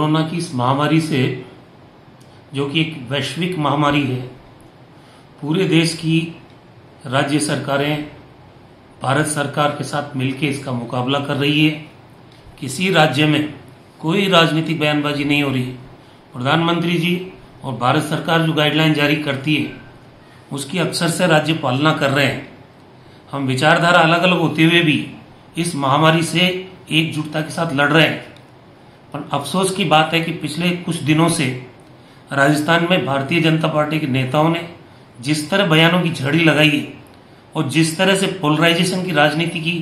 Corona की इस महामारी से, जो कि एक वैश्विक महामारी है, पूरे देश की राज्य सरकारें भारत सरकार के साथ मिलकर इसका मुकाबला कर रही है। किसी राज्य में कोई राजनीतिक बयानबाजी नहीं हो रही है। प्रधानमंत्री जी और भारत सरकार जो गाइडलाइन जारी करती है उसकी अक्सर से राज्य पालना कर रहे हैं। हम विचारधारा अलग अलग होते हुए भी इस महामारी से एकजुटता के साथ लड़ रहे हैं। पर अफसोस की बात है कि पिछले कुछ दिनों से राजस्थान में भारतीय जनता पार्टी के नेताओं ने जिस तरह बयानों की झड़ी लगाई है और जिस तरह से पोलराइजेशन की राजनीति की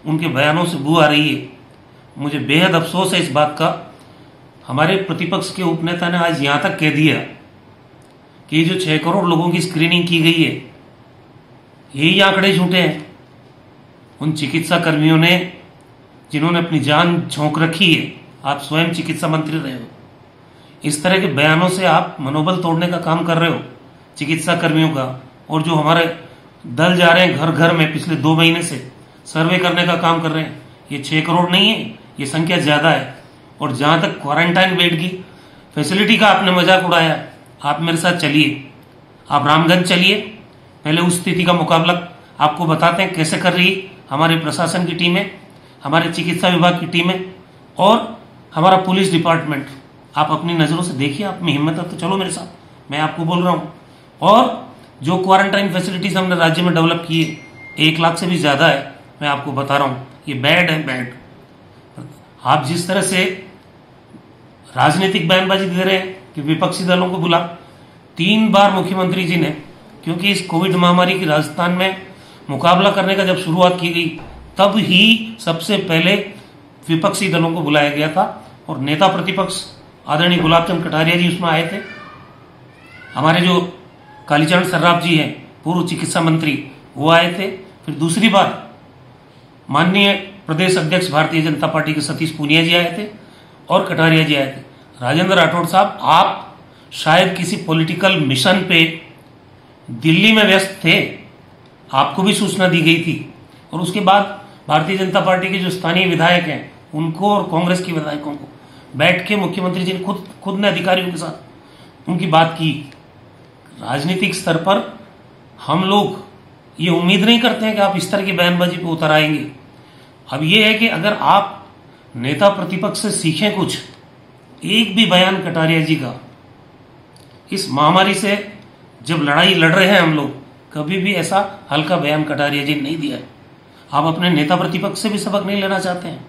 उनके बयानों से बू आ रही है, मुझे बेहद अफसोस है इस बात का। हमारे प्रतिपक्ष के उपनेता ने आज यहां तक कह दिया कि जो 6 करोड़ लोगों की स्क्रीनिंग की गई है, यही आंकड़े झूठे हैं। उन चिकित्सा कर्मियों ने जिन्होंने अपनी जान झोंक रखी है, आप स्वयं चिकित्सा मंत्री रहे हो, इस तरह के बयानों से आप मनोबल तोड़ने का काम कर रहे हो चिकित्सा कर्मियों का। और जो हमारे दल जा रहे हैं घर घर में पिछले 2 महीने से सर्वे करने का काम कर रहे हैं, ये 6 करोड़ नहीं है, ये संख्या ज्यादा है। और जहां तक क्वारंटाइन बेड की फैसिलिटी का आपने मजाक उड़ाया, आप मेरे साथ चलिए, आप रामगंज चलिए, पहले उस स्थिति का मुकाबला आपको बताते हैं कैसे कर रही हमारे प्रशासन की टीमें, हमारे चिकित्सा विभाग की टीमें और हमारा पुलिस डिपार्टमेंट। आप अपनी नजरों से देखिए, आप में हिम्मत है तो चलो मेरे साथ, मैं आपको बोल रहा हूं। और जो क्वारंटाइन फैसिलिटीज हमने राज्य में डेवलप की है, 1 लाख से भी ज्यादा है, मैं आपको बता रहा हूं, ये बैड है, बैड। आप जिस तरह से राजनीतिक बयानबाजी दे रहे हैं कि विपक्षी दलों को बुला, 3 बार मुख्यमंत्री जी ने, क्योंकि इस कोविड महामारी की राजस्थान में मुकाबला करने का जब शुरुआत की गई तब ही सबसे पहले विपक्षी दलों को बुलाया गया था और नेता प्रतिपक्ष आदरणीय गुलाब चंद कटारिया जी उसमें आए थे। हमारे जो कालीचरण सर्राफ जी हैं, पूर्व चिकित्सा मंत्री, वो आए थे। फिर दूसरी बार माननीय प्रदेश अध्यक्ष भारतीय जनता पार्टी के सतीश पूनिया जी आए थे और कटारिया जी आए थे। राजेंद्र राठौड़ साहब, आप शायद किसी पॉलिटिकल मिशन पे दिल्ली में व्यस्त थे, आपको भी सूचना दी गई थी। और उसके बाद भारतीय जनता पार्टी के जो स्थानीय विधायक हैं उनको और कांग्रेस के विधायकों को बैठ के मुख्यमंत्री जी ने खुद ने अधिकारियों के साथ उनकी बात की। राजनीतिक स्तर पर हम लोग ये उम्मीद नहीं करते हैं कि आप इस तरह की बयानबाजी पे उतर आएंगे। अब ये है कि अगर आप नेता प्रतिपक्ष से सीखें कुछ, एक भी बयान कटारिया जी का इस महामारी से जब लड़ाई लड़ रहे हैं हम लोग, कभी भी ऐसा हल्का बयान कटारिया जी ने नहीं दिया है। आप अपने नेता प्रतिपक्ष से भी सबक नहीं लेना चाहते हैं?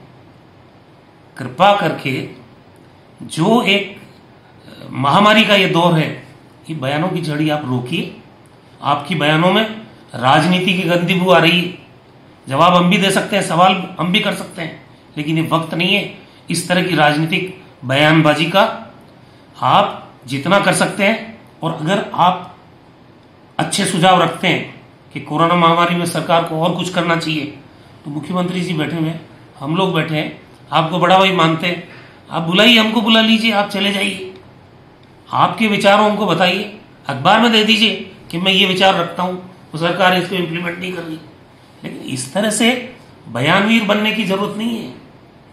कृपा करके जो एक महामारी का ये दौर है, ये बयानों की झड़ी आप रोकिए। आपकी बयानों में राजनीति की गंदी बू आ रही है। जवाब हम भी दे सकते हैं, सवाल हम भी कर सकते हैं, लेकिन ये वक्त नहीं है इस तरह की राजनीतिक बयानबाजी का। आप जितना कर सकते हैं, और अगर आप अच्छे सुझाव रखते हैं कि कोरोना महामारी में सरकार को और कुछ करना चाहिए, तो मुख्यमंत्री जी बैठे हुए हैं, हम लोग बैठे हैं, आपको बड़ा भाई मानते हैं, आप बुलाइए, हमको बुला लीजिए, आप चले जाइए, आपके विचारों हमको बताइए, अखबार में दे दीजिए कि मैं ये विचार रखता हूं, तो सरकार इसको इम्प्लीमेंट नहीं कर रही। लेकिन इस तरह से बयानवीर बनने की जरूरत नहीं है।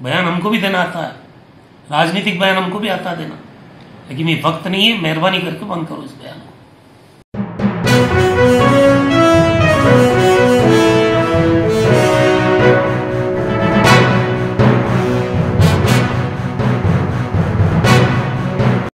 बयान हमको भी देना आता है, राजनीतिक बयान हमको भी आता है देना, लेकिन ये वक्त नहीं है। मेहरबानी करके बंद करो इस बयान को।